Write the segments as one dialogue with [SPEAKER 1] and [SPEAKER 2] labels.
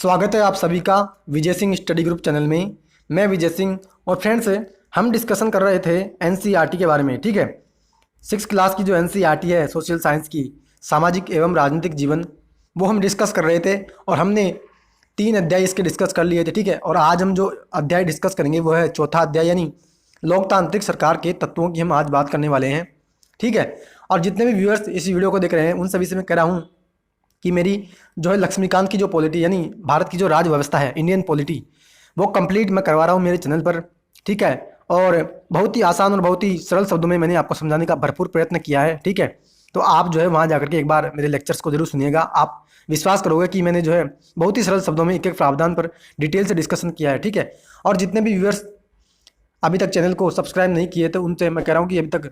[SPEAKER 1] स्वागत है आप सभी का Vijay Singh study group channel में। मैं विजय सिंह और फ्रेंड्स हम डिस्कशन कर रहे थे एनसीईआरटी के बारे में। ठीक है, 6th क्लास की जो एनसीईआरटी है सोशल साइंस की, सामाजिक एवं राजनीतिक जीवन, वो हम डिस्कस कर रहे थे और हमने 3 अध्याय इसके डिस्कस कर लिए थे। ठीक है, और आज हम जो अध्याय डिस्कस करेंगे वो है चौथा अध्याय, यानी लोकतांत्रिक सरकार के तत्वों की हम आज बात करने वाले हैं। ठीक है, और जितने भी व्यूअर्स इस वीडियो को देख रहे हैं उन सभी से मैं कह रहा हूँ कि मेरी जो है लक्ष्मीकांत की जो पॉलिटी यानी भारत की जो राज व्यवस्था है, इंडियन पॉलिटी, वो कंप्लीट मैं करवा रहा हूँ मेरे चैनल पर। ठीक है, और बहुत ही आसान और बहुत ही सरल शब्दों में मैंने आपको समझाने का भरपूर प्रयत्न किया है। ठीक है, तो आप जो है वहाँ जाकर के एक बार मेरे लेक्चर्स को जरूर सुनिएगा। आप विश्वास करोगे कि मैंने जो है बहुत ही सरल शब्दों में एक एक प्रावधान पर डिटेल से डिस्कशन किया है। ठीक है, और जितने भी व्यूअर्स अभी तक चैनल को सब्सक्राइब नहीं किए तो उनसे मैं कह रहा हूँ कि अभी तक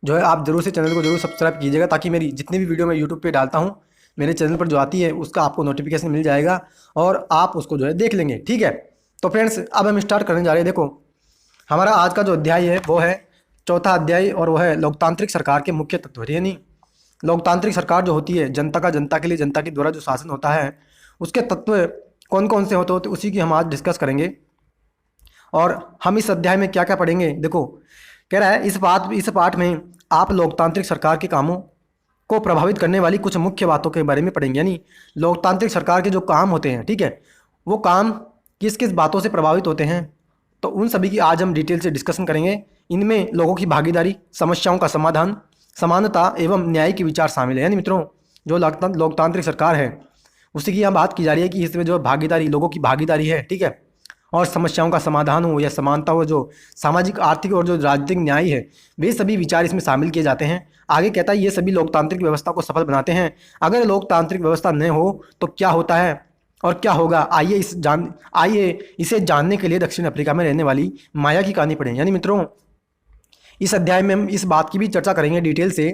[SPEAKER 1] जो है आप जरूर से चैनल को जरूर सब्सक्राइब कीजिएगा, ताकि मेरी जितनी भी वीडियो मैं यूट्यूब पे डालता हूँ मेरे चैनल पर जो आती है उसका आपको नोटिफिकेशन मिल जाएगा और आप उसको जो है देख लेंगे। ठीक है, तो फ्रेंड्स अब हम स्टार्ट करने जा रहे हैं। देखो, हमारा आज का जो अध्याय है वो है चौथा अध्याय और वो है लोकतांत्रिक सरकार के मुख्य तत्व। यानी लोकतांत्रिक सरकार जो होती है, जनता का जनता के लिए जनता के द्वारा जो शासन होता है, उसके तत्व कौन कौन से होते हैं उसी की हम आज डिस्कस करेंगे। और हम इस अध्याय में क्या क्या पढ़ेंगे, देखो कह रहा है इस पाठ में आप लोकतांत्रिक सरकार के कामों को प्रभावित करने वाली कुछ मुख्य बातों के बारे में पढ़ेंगे। यानी लोकतांत्रिक सरकार के जो काम होते हैं, ठीक है, वो काम किस किस बातों से प्रभावित होते हैं, तो उन सभी की आज हम डिटेल से डिस्कशन करेंगे। इनमें लोगों की भागीदारी, समस्याओं का समाधान, समानता एवं न्याय के विचार शामिल है। यानी मित्रों, जो लोकतांत्रिक सरकार है उसी की यहाँ बात की जा रही है कि इसमें जो भागीदारी, लोगों की भागीदारी है, ठीक है, और समस्याओं का समाधान हो या समानता हो, जो सामाजिक, आर्थिक और जो राजनीतिक न्याय है, वे सभी विचार इसमें शामिल किए जाते हैं। आगे कहता है ये सभी लोकतांत्रिक व्यवस्था को सफल बनाते हैं। अगर लोकतांत्रिक व्यवस्था न हो तो क्या होता है और क्या होगा, आइए इसे जानने के लिए दक्षिण अफ्रीका में रहने वाली माया की कहानी पढ़ें। यानी मित्रों, इस अध्याय में हम इस बात की भी चर्चा करेंगे डिटेल से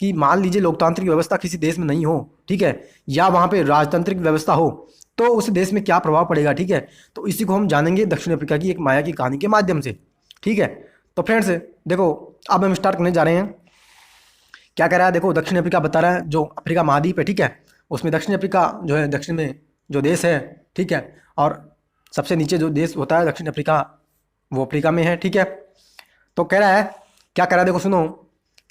[SPEAKER 1] कि मान लीजिए लोकतांत्रिक व्यवस्था किसी देश में नहीं हो, ठीक है, या वहाँ पे राजतांत्रिक व्यवस्था हो, तो उस देश में क्या प्रभाव पड़ेगा। ठीक है, तो इसी को हम जानेंगे दक्षिण अफ्रीका की एक माया की कहानी के माध्यम से। ठीक है, तो फ्रेंड्स देखो, अब हम स्टार्ट करने जा रहे हैं। क्या कह रहा है, देखो दक्षिण अफ्रीका बता रहा है जो अफ्रीका महाद्वीप है, ठीक है, उसमें दक्षिण अफ्रीका जो है दक्षिण में जो देश है, ठीक है, और सबसे नीचे जो देश होता है दक्षिण अफ्रीका, वो अफ्रीका में है। ठीक है, तो कह रहा है, क्या कह रहा है, देखो सुनो,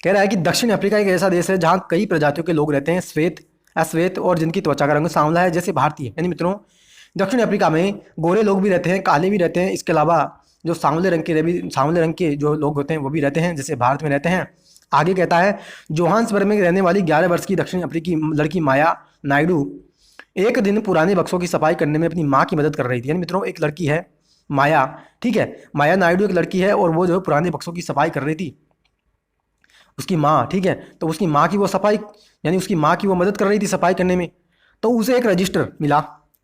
[SPEAKER 1] कह रहा है कि दक्षिण अफ्रीका एक ऐसा देश है जहाँ कई प्रजातियों के लोग रहते हैं, श्वेत, अश्वेत और जिनकी त्वचा का रंग सांवला है जैसे भारतीय। यानी मित्रों, दक्षिण अफ्रीका में गोरे लोग भी रहते हैं, काले भी रहते हैं, इसके अलावा जो सांवले रंग के जो लोग होते हैं वो भी रहते हैं जैसे भारत में रहते हैं। आगे कहता है, जोहान्सबर्ग में रहने वाली 11 वर्ष की दक्षिण अफ्रीकी लड़की माया नायडू एक दिन पुराने बक्सों की सफाई करने में अपनी माँ की मदद कर रही थी। यानी मित्रों, एक लड़की है माया, ठीक है, माया नायडू एक लड़की है और वो जो पुराने बक्सों की सफाई कर रही थी, उसकी माँ, ठीक है, तो उसकी माँ की वो सफाई, यानी उसकी माँ की वो मदद कर रही थी सफाई करने में, तो उसे एक रजिस्टर मिला।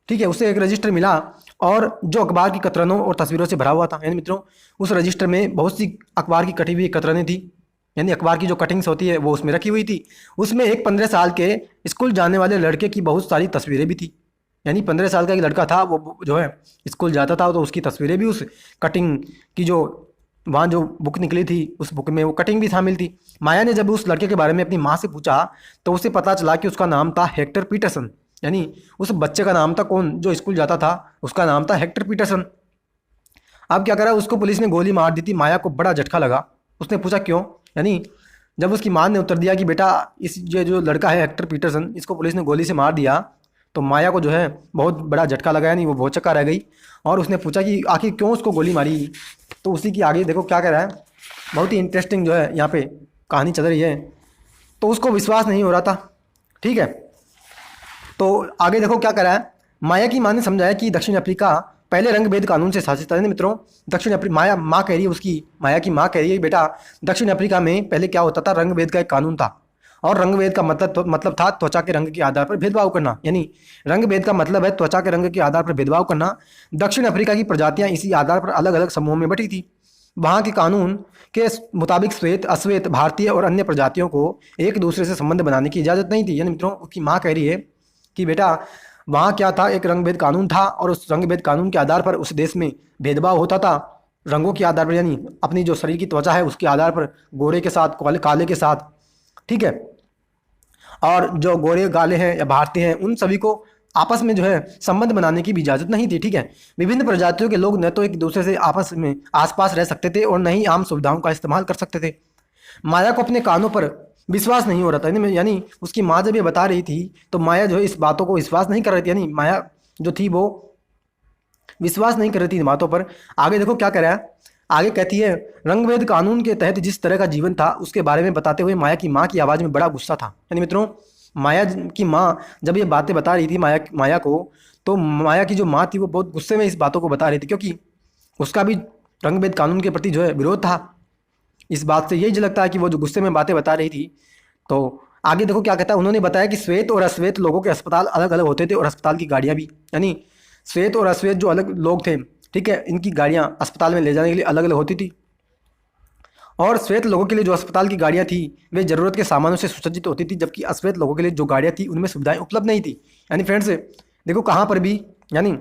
[SPEAKER 1] ठीक है, उसे एक रजिस्टर मिला और जो अखबार की कतरनों और तस्वीरों से भरा हुआ था। यानी मित्रों, उस रजिस्टर में बहुत सी अखबार की कटी हुई कतरनें थी, यानी अखबार की जो कटिंग्स होती है वो उसमें रखी हुई थी। उसमें एक 15 साल के स्कूल जाने वाले लड़के की बहुत सारी तस्वीरें भी थी। यानी 15 साल का एक लड़का था, वो जो है स्कूल जाता था, तो उसकी तस्वीरें भी उस कटिंग की जो वहाँ जो बुक निकली थी उस बुक में वो कटिंग भी शामिल थी। माया ने जब उस लड़के के बारे में अपनी माँ से पूछा तो उसे पता चला कि उसका नाम था हेक्टर पीटरसन। यानी उस बच्चे का नाम था, कौन, जो स्कूल जाता था, उसका नाम था हेक्टर पीटरसन। अब क्या करा, उसको पुलिस ने गोली मार दी थी। माया को बड़ा झटका लगा। उसने पूछा क्यों, यानी जब उसकी माँ ने उत्तर दिया कि बेटा इस ये जो लड़का है हेक्टर पीटरसन, इसको पुलिस ने गोली से मार दिया, तो माया को जो है बहुत बड़ा झटका लगा, यानी वो भौचक्का रह गई और उसने पूछा कि आखिर क्यों उसको गोली मारी। तो उसी की आगे देखो क्या कह रहा है, बहुत ही इंटरेस्टिंग जो है यहाँ पे कहानी चल रही है। तो उसको विश्वास नहीं हो रहा था, ठीक है, तो आगे देखो क्या कह रहा है। माया की माँ ने समझाया कि दक्षिण अफ्रीका पहले रंग भेद कानून से शासित था। मित्रों, दक्षिण अफ्रीका, माया कह रही है, उसकी माया की माँ कह रही है, बेटा दक्षिण अफ्रीका में पहले क्या होता था, रंग भेद का एक कानून था और रंग भेद का मतलब था त्वचा के रंग के आधार पर भेदभाव करना। यानी रंग भेद का मतलब है त्वचा के रंग के आधार पर भेदभाव करना। दक्षिण अफ्रीका की प्रजातियां इसी आधार पर अलग अलग समूहों में बटी थी। वहाँ के कानून के मुताबिक श्वेत, अश्वेत, भारतीय और अन्य प्रजातियों को एक दूसरे से संबंध बनाने की इजाज़त नहीं थी। यानी मित्रों, उसकी माँ कह रही है कि बेटा वहाँ क्या था, एक रंग भेद कानून था और उस रंग भेद कानून के आधार पर उस देश में भेदभाव होता था रंगों के आधार पर, यानी अपनी जो शरीर की त्वचा है उसके आधार पर, गोरे के साथ, काले के साथ, ठीक है, और जो गोरे काले हैं या भारतीय हैं उन सभी को आपस में जो है संबंध बनाने की भी इजाज़त नहीं थी। ठीक है, विभिन्न प्रजातियों के लोग न तो एक दूसरे से आपस में आसपास रह सकते थे और न ही आम सुविधाओं का इस्तेमाल कर सकते थे। माया को अपने कानों पर विश्वास नहीं हो रहा था, यानी उसकी माँ जब ये बता रही थी तो माया जो है इस बातों को विश्वास नहीं कर रही थी, यानी माया जो थी वो विश्वास नहीं कर रही थी इन बातों पर। आगे देखो क्या कह रहा है, आगे कहती है, रंगभेद कानून के तहत जिस तरह का जीवन था उसके बारे में बताते हुए माया की माँ की आवाज़ में बड़ा गुस्सा था। यानी मित्रों, माया की माँ जब ये बातें बता रही थी माया को, तो माया की जो माँ थी वो बहुत गुस्से में इस बातों को बता रही थी, क्योंकि उसका भी रंगभेद कानून के प्रति जो है विरोध था। इस बात से यही झलकता है कि वो जो गुस्से में बातें बता रही थी। तो आगे देखो क्या कहता है, उन्होंने बताया कि श्वेत और अश्वेत लोगों के अस्पताल अलग अलग होते थे और अस्पताल की गाड़ियाँ भी, यानी श्वेत और अश्वेत जो अलग लोग थे, ठीक है, इनकी गाड़ियाँ अस्पताल में ले जाने के लिए अलग अलग होती थी। और श्वेत लोगों के लिए जो अस्पताल की गाड़ियाँ थी वे ज़रूरत के सामानों से सुसज्जित होती थी, जबकि अश्वेत लोगों के लिए जो गाड़ियाँ थी उनमें सुविधाएं उपलब्ध नहीं थी। यानी फ्रेंड्स देखो, कहाँ पर भी यानी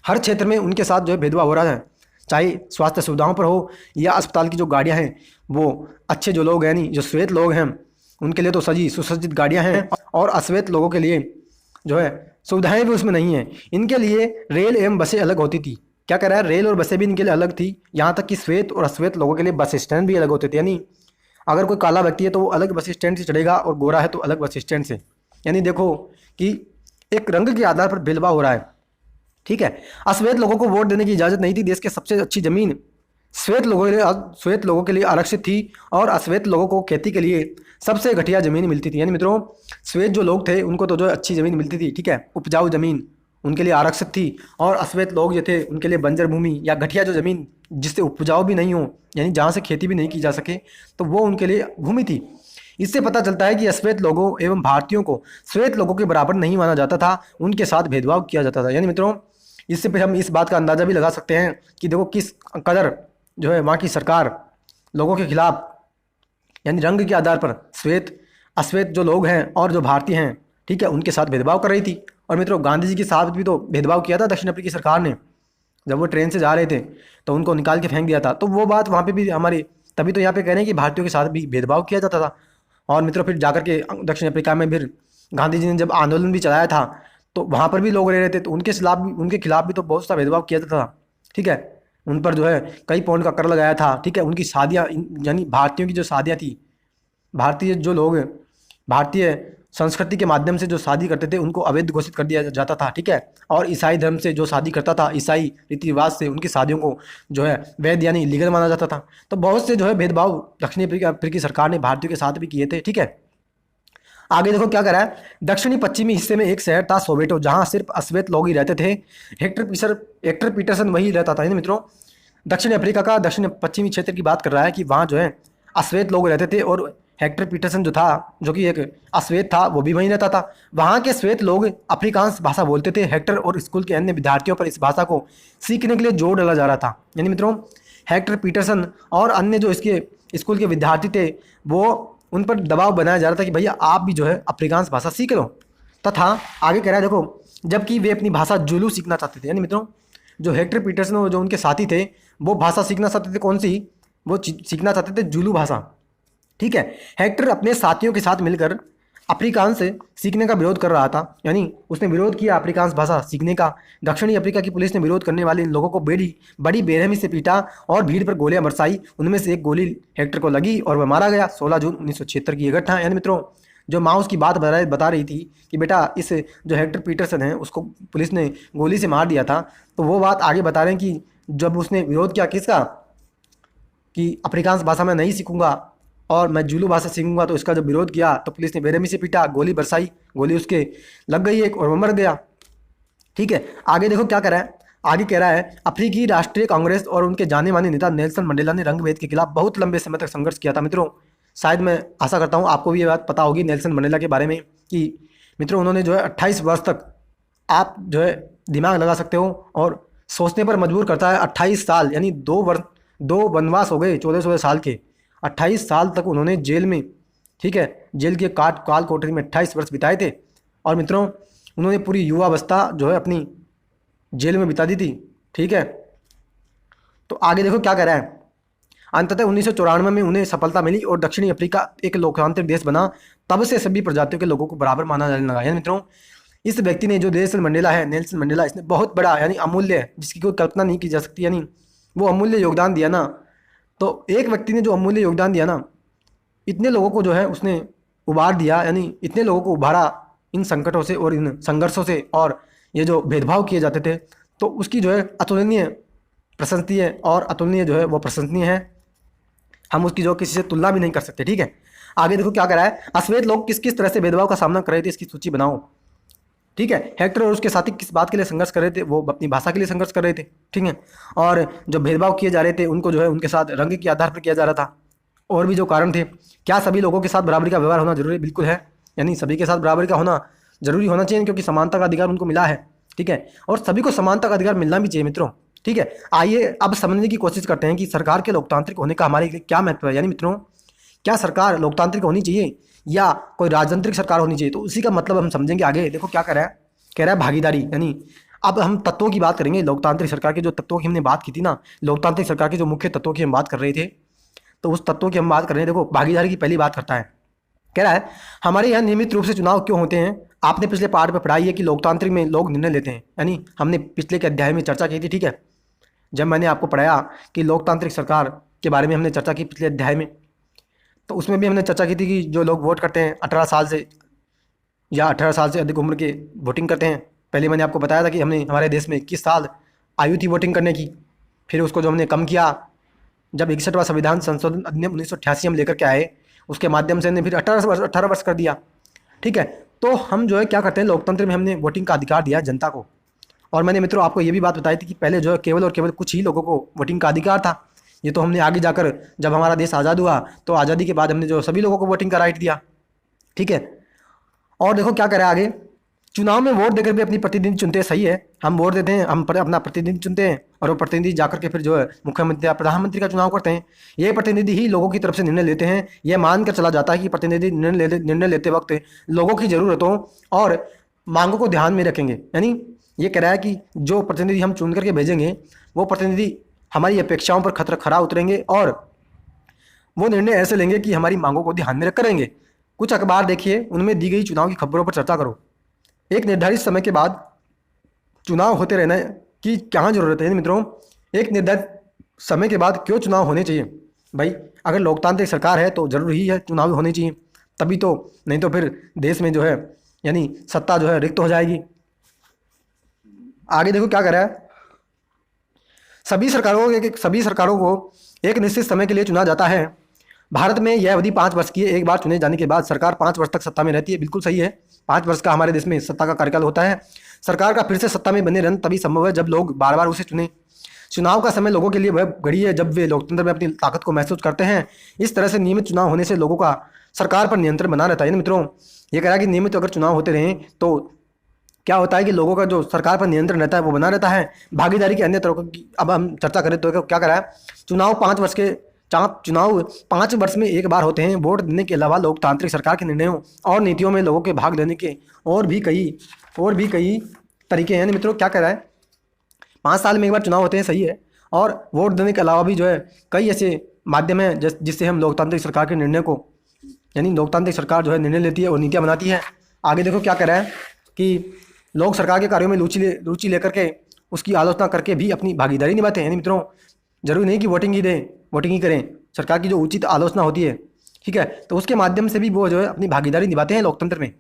[SPEAKER 1] हर क्षेत्र में उनके साथ जो है भेदभाव हो रहा है, चाहे स्वास्थ्य सुविधाओं पर हो या अस्पताल की जो गाड़ियाँ हैं वो अच्छे जो लोग हैं, यानी जो श्वेत लोग हैं उनके लिए तो सजी सुसज्जित गाड़ियाँ हैं, और अश्वेत लोगों के लिए जो है सुविधाएं भी उसमें नहीं हैं। इनके लिए रेल एवं बसें अलग होती थी। क्या कह रहा है, रेल और बसें भी इनके लिए अलग थी, यहाँ तक कि श्वेत और अश्वेत लोगों के लिए बस स्टैंड भी अलग होते थे। यानी अगर कोई काला व्यक्ति है तो वो अलग बस स्टैंड से चढ़ेगा और गोरा है तो अलग बस स्टैंड से। यानी देखो कि एक रंग के आधार पर भेदभाव हो रहा है। ठीक है, अश्वेत लोगों को वोट देने की इजाज़त नहीं थी। देश के सबसे अच्छी ज़मीन श्वेत लोगों के लिए आरक्षित थी और अश्वेत लोगों को खेती के लिए सबसे घटिया ज़मीन मिलती थी। यानी मित्रों, श्वेत जो लोग थे उनको तो जो अच्छी ज़मीन मिलती थी, ठीक है, उपजाऊ ज़मीन उनके लिए आरक्षित थी, और अश्वेत लोग जो थे उनके लिए बंजर भूमि या घटिया जो ज़मीन जिससे उपजाऊ भी नहीं हो, यानी जहाँ से खेती भी नहीं की जा सके, तो वो उनके लिए भूमि थी। इससे पता चलता है कि अश्वेत लोगों एवं भारतीयों को श्वेत लोगों के बराबर नहीं माना जाता था, उनके साथ भेदभाव किया जाता था। यानी मित्रों, इससे फिर हम इस बात का अंदाज़ा भी लगा सकते हैं कि देखो किस कदर जो है वहाँ की सरकार लोगों के खिलाफ, यानी रंग के आधार पर श्वेत अश्वेत जो लोग हैं और जो भारतीय हैं, ठीक है, उनके साथ भेदभाव कर रही थी। और मित्रों, गांधी जी के साथ भी तो भेदभाव किया था दक्षिण अफ्रीकी सरकार ने, जब वो ट्रेन से जा रहे थे तो उनको निकाल के फेंक दिया था। तो वो बात वहाँ पे भी हमारी, तभी तो यहाँ पे कह रहे हैं कि भारतीयों के साथ भी भेदभाव किया जाता था। और मित्रों, फिर जाकर के दक्षिण अफ्रीका में फिर गांधी जी ने जब आंदोलन भी चलाया था तो वहाँ पर भी लोग रह रहे थे, तो उनके खिलाफ भी तो बहुत सा भेदभाव किया जाता था। ठीक है, उन पर जो है कई पौंड का कर लगाया था। ठीक है, उनकी शादियाँ, यानी भारतीयों की जो शादियाँ थी, भारतीय जो लोग भारतीय संस्कृति के माध्यम से जो शादी करते थे उनको अवैध घोषित कर दिया जाता था। ठीक है, और ईसाई धर्म से जो शादी करता था, ईसाई रीति रिवाज से उनकी शादियों को जो है वैध यानी इलीगल माना जाता था। तो बहुत से जो है भेदभाव दक्षिणी अफ्रीकी सरकार ने भारतीयों के साथ भी किए थे। ठीक है, आगे देखो क्या करा है, दक्षिणी पश्चिमी हिस्से में एक शहर था सोवेटो, जहाँ सिर्फ अश्वेत लोग ही रहते थे। हेक्टर पीटरसन वही रहता था। यानी मित्रों, दक्षिण अफ्रीका का दक्षिण पश्चिमी क्षेत्र की बात कर रहा है कि वहाँ जो है अश्वेत लोग रहते थे, और हेक्टर पीटरसन जो था, जो कि एक अश्वेत था, वो भी वहीं रहता था। वहाँ के श्वेत लोग अफ्रीकांस भाषा बोलते थे। हेक्टर और स्कूल के अन्य विद्यार्थियों पर इस भाषा को सीखने के लिए जोर डाला जा रहा था। यानी मित्रों, हेक्टर पीटरसन और अन्य जो इसके स्कूल के विद्यार्थी थे वो उन पर दबाव बनाया जा रहा था कि भैया आप भी जो है अफ्रीकांस भाषा सीख लो। तथा आगे कह रहा है देखो, जबकि वे अपनी भाषा जुलू सीखना चाहते थे। यानी मित्रों, जो हेक्टर पीटरसन और जो उनके साथी थे वो भाषा सीखना चाहते थे, कौन सी, वो सीखना चाहते थे जुलू भाषा। ठीक है, हेक्टर अपने साथियों के साथ मिलकर अफ्रीकांस सीखने का विरोध कर रहा था, यानी उसने विरोध किया अफ्रीकांस भाषा सीखने का। दक्षिणी अफ्रीका की पुलिस ने विरोध करने वाले इन लोगों को बड़ी बेरहमी से पीटा और भीड़ पर गोलियां बरसाई। उनमें से एक गोली हेक्टर को लगी और वह मारा गया। 16 जून 1976 की यह घटना। यानी मित्रों, जो माँ उसकी बात बता रही थी कि बेटा इस जो हेक्टर पीटरसन है उसको पुलिस ने गोली से मार दिया था, तो वो बात आगे बता रहे हैं कि जब उसने विरोध किया किसका, कि अफ्रीकांस भाषा मैं नहीं सीखूंगा और मैं जुलू भाषा सीखूंगा, तो इसका जब विरोध किया तो पुलिस ने बेरहमी से पीटा, गोली बरसाई, गोली उसके लग गई एक और वो मर गया। ठीक है, आगे देखो क्या कर रहा है, आगे कह रहा है, अफ्रीकी राष्ट्रीय कांग्रेस और उनके जाने माने नेता नेल्सन मंडेला ने रंगभेद के खिलाफ बहुत लंबे समय तक संघर्ष किया था। मित्रों, शायद मैं आशा करता हूँ आपको भी ये बात पता होगी नेल्सन मंडेला के बारे में, कि मित्रों उन्होंने जो है 28 वर्ष तक, आप जो है दिमाग लगा सकते हो और सोचने पर मजबूर करता है, 28 साल यानी 2 वनवास हो गए 14-16 साल के, 28 साल तक उन्होंने जेल में, ठीक है, जेल के काल कोठरी में 28 वर्ष बिताए थे। और मित्रों, उन्होंने पूरी युवावस्था जो है अपनी जेल में बिता दी थी। ठीक है, तो आगे देखो क्या कह रहा है, अंततः 1994 में उन्हें सफलता मिली और दक्षिणी अफ्रीका एक लोकतांत्रिक देश बना। तब से सभी प्रजातियों के लोगों को बराबर माना जाने लगा। यानी मित्रों, इस व्यक्ति ने, जो नेल्सन मंडेला है, नेल्सन मंडेला, इसने बहुत बड़ा यानी अमूल्य, जिसकी कोई कल्पना नहीं की जा सकती, यानी वो अमूल्य योगदान दिया ना। तो एक व्यक्ति ने जो अमूल्य योगदान दिया ना, इतने लोगों को जो है उसने उबार दिया, यानी इतने लोगों को उबारा इन संकटों से और इन संघर्षों से, और ये जो भेदभाव किए जाते थे, तो उसकी जो है अतुलनीय प्रशंसनीय और अतुलनीय जो है वो प्रशंसनीय है। हम उसकी जो किसी से तुलना भी नहीं कर सकते। ठीक है, आगे देखो क्या करा है। अश्वेत लोग किस किस तरह से भेदभाव का सामना कर रहे थे, इसकी सूची बनाओ। ठीक है, हेक्टर और उसके साथी किस बात के लिए संघर्ष कर रहे थे, वो अपनी भाषा के लिए संघर्ष कर रहे थे। ठीक है, और जो भेदभाव किए जा रहे थे उनको जो है उनके साथ रंग के आधार पर किया जा रहा था। और भी जो कारण थे, क्या सभी लोगों के साथ बराबरी का व्यवहार होना जरूरी, बिल्कुल है, यानी सभी के साथ बराबरी का होना जरूरी होना चाहिए, क्योंकि समानता का अधिकार उनको मिला है। ठीक है, और सभी को समानता का अधिकार मिलना भी चाहिए मित्रों। ठीक है, आइए अब समझने की कोशिश करते हैं कि सरकार के लोकतांत्रिक होने का हमारे लिए क्या महत्व है। यानी मित्रों, क्या सरकार लोकतांत्रिक होनी चाहिए या कोई राजनीतिक सरकार होनी चाहिए, तो उसी का मतलब हम समझेंगे आगे। देखो क्या कह रहा है भागीदारी, यानी अब हम तत्वों की बात करेंगे। लोकतांत्रिक सरकार के जो तत्वों की हमने बात की थी ना, लोकतांत्रिक सरकार के जो मुख्य तत्वों की हम बात कर रहे थे, तो उस तत्वों की हम बात कर रहे हैं। देखो भागीदारी की पहली बात करता है, कह रहा है हमारे यहाँ नियमित रूप से चुनाव क्यों होते हैं। आपने पिछले पार्ट में पढ़ाई है कि लोकतांत्रिक में लोग निर्णय लेते हैं, यानी हमने पिछले के अध्याय में चर्चा की थी। ठीक है, जब मैंने आपको पढ़ाया कि लोकतांत्रिक सरकार के बारे में हमने चर्चा की पिछले अध्याय में, तो उसमें भी हमने चर्चा की थी कि जो लोग वोट करते हैं 18 साल से या 18 साल से अधिक उम्र के वोटिंग करते हैं। पहले मैंने आपको बताया था कि हमने हमारे देश में 21 साल आयु थी वोटिंग करने की, फिर उसको जो हमने कम किया जब 61वां संविधान संशोधन अधिनियम 1988 हम लेकर के आए, उसके माध्यम से हमने फिर 18 वर्ष कर दिया। ठीक है, तो हम जो है क्या करते हैं, लोकतंत्र में हमने वोटिंग का अधिकार दिया जनता को। और मैंने मित्रों आपको ये भी बात बताई थी कि पहले जो है केवल और केवल कुछ ही लोगों को वोटिंग का अधिकार था। ये तो हमने आगे जाकर जब हमारा देश आज़ाद हुआ तो आज़ादी के बाद हमने जो सभी लोगों को वोटिंग का राइट दिया। ठीक है, और देखो क्या करें आगे, चुनाव में वोट देकर भी अपनी प्रतिनिधि चुनते हैं। सही है, हम वोट देते हैं, हम अपना प्रतिनिधि चुनते हैं, और वो प्रतिनिधि जाकर के फिर जो है मुख्यमंत्री या प्रधानमंत्री का चुनाव करते हैं। ये प्रतिनिधि ही लोगों की तरफ से निर्णय लेते हैं। यह मानकर चला जाता है कि प्रतिनिधि निर्णय लेते वक्त लोगों की ज़रूरतों और मांगों को ध्यान में रखेंगे। यानी ये कह रहा है कि जो प्रतिनिधि हम चुन करके भेजेंगे वो प्रतिनिधि हमारी अपेक्षाओं पर खरा उतरेंगे और वो निर्णय ऐसे लेंगे कि हमारी मांगों को ध्यान में रख करेंगे। कुछ अखबार देखिए, उनमें दी गई चुनाव की खबरों पर चर्चा करो। एक निर्धारित समय के बाद चुनाव होते रहना की क्या ज़रूरत है। मित्रों, एक निर्धारित समय के बाद क्यों चुनाव होने चाहिए भाई? अगर लोकतांत्रिक सरकार है तो जरूरी ही है चुनाव होने चाहिए, तभी तो, नहीं तो फिर देश में जो है यानी सत्ता जो है रिक्त हो जाएगी। आगे देखो क्या कर रहा है, सभी सरकारों को एक निश्चित समय के लिए चुना जाता है। भारत में यह अवधि 5 वर्ष की है। एक बार चुने जाने के बाद सरकार 5 वर्ष तक सत्ता में रहती है। बिल्कुल सही है, 5 वर्ष का हमारे देश में सत्ता का कार्यकाल होता है। सरकार का फिर से सत्ता में बने रहना तभी संभव है जब लोग बार बार उसे चुने। चुनाव का समय लोगों के लिए वह घड़ी है जब वे लोकतंत्र में अपनी ताकत को महसूस करते हैं। इस तरह से नियमित चुनाव होने से लोगों का सरकार पर नियंत्रण बना रहता है। मित्रों, ये कह रहा है कि नियमित अगर चुनाव होते रहें तो क्या होता है कि लोगों का जो सरकार पर नियंत्रण रहता है वो बना रहता है। भागीदारी के अन्य तरीकों की अब हम चर्चा करें तो क्या करा है, चुनाव 5 वर्ष में एक बार होते हैं। वोट देने के अलावा लोकतांत्रिक सरकार के निर्णयों और नीतियों में लोगों के भाग लेने के और भी कई तरीके हैं। मित्रों क्या कह रहा है, 5 साल में एक बार चुनाव होते हैं। सही है, और वोट देने के अलावा भी जो है कई ऐसे माध्यम हैं जिससे हम लोकतांत्रिक सरकार के निर्णय को, यानी लोकतांत्रिक सरकार जो है निर्णय लेती है और नीतियाँ बनाती है। आगे देखो क्या कह रहा है कि लोग सरकार के कार्यों में रुचि लेकर के उसकी आलोचना करके भी अपनी भागीदारी निभाते हैं। यानी मित्रों, जरूरी नहीं कि वोटिंग ही करें, सरकार की जो उचित आलोचना होती है, ठीक है, तो उसके माध्यम से भी वो जो है अपनी भागीदारी निभाते हैं लोकतंत्र में।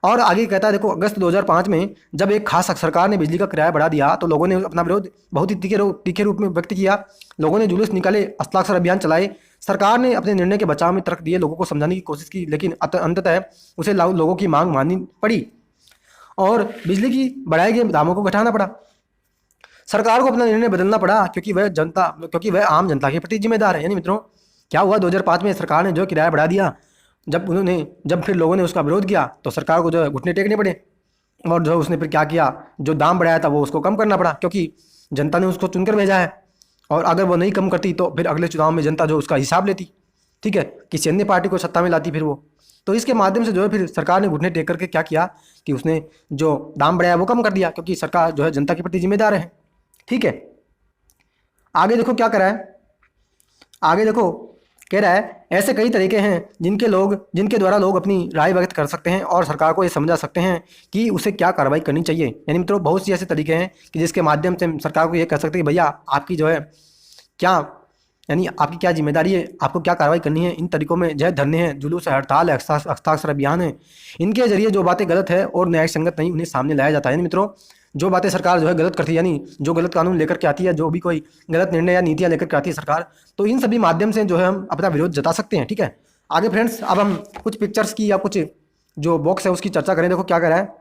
[SPEAKER 1] और आगे कहता है, देखो अगस्त 2005 में जब एक खास सरकार ने बिजली का किराया बढ़ा दिया तो लोगों ने अपना विरोध बहुत ही तीखे रूप में व्यक्त किया। लोगों ने जुलूस निकाले, हस्ताक्षर अभियान चलाए। सरकार ने अपने निर्णय के बचाव में तर्क दिए, लोगों को समझाने की कोशिश की, लेकिन अंततः उसे लोगों की मांग माननी पड़ी और बिजली की बढ़ाए गए दामों को घटाना पड़ा। सरकार को अपना निर्णय बदलना पड़ा क्योंकि वह आम जनता के प्रति जिम्मेदार है। यानी मित्रों क्या हुआ, 2005 में सरकार ने जो किराया बढ़ा दिया, जब फिर लोगों ने उसका विरोध किया तो सरकार को जो है घुटने टेकने पड़े और जो उसने फिर क्या किया, जो दाम बढ़ाया था वो उसको कम करना पड़ा क्योंकि जनता ने उसको चुनकर भेजा है। और अगर वो नहीं कम करती तो फिर अगले चुनाव में जनता जो उसका हिसाब लेती, ठीक है, किसी अन्य पार्टी को सत्ता में लाती फिर वो। तो इसके माध्यम से जो है फिर सरकार ने घुटने टेक करके क्या किया कि उसने जो दाम बढ़ाया वो कम कर दिया क्योंकि सरकार जो है जनता के प्रति जिम्मेदार है। ठीक है, आगे देखो क्या करा है, आगे देखो कह रहा है ऐसे कई तरीके हैं जिनके द्वारा लोग अपनी राय व्यक्त कर सकते हैं और सरकार को ये समझा सकते हैं कि उसे क्या कार्रवाई करनी चाहिए। यानी मित्रों बहुत सी ऐसे तरीके हैं कि जिसके माध्यम से हम सरकार को ये कह सकते हैं कि भैया आपकी जो है क्या, यानी आपकी क्या जिम्मेदारी है, आपको क्या कार्रवाई करनी है। इन तरीकों में जय धरने हैं, जुलूस है, हड़ताल है, हस्ताक्षर अभियान है। इनके जरिए जो बातें गलत है और न्याय संगत नहीं उन्हें सामने लाया जाता है। यानी मित्रों जो बातें सरकार जो है गलत करती है, यानी जो गलत कानून लेकर के आती है, जो भी कोई गलत निर्णय या नीतियां लेकर के आती है सरकार, तो इन सभी माध्यम से जो है हम अपना विरोध जता सकते हैं। ठीक है, आगे फ्रेंड्स अब हम कुछ पिक्चर्स की या कुछ जो बॉक्स है उसकी चर्चा करें। देखो क्या कह रहा है,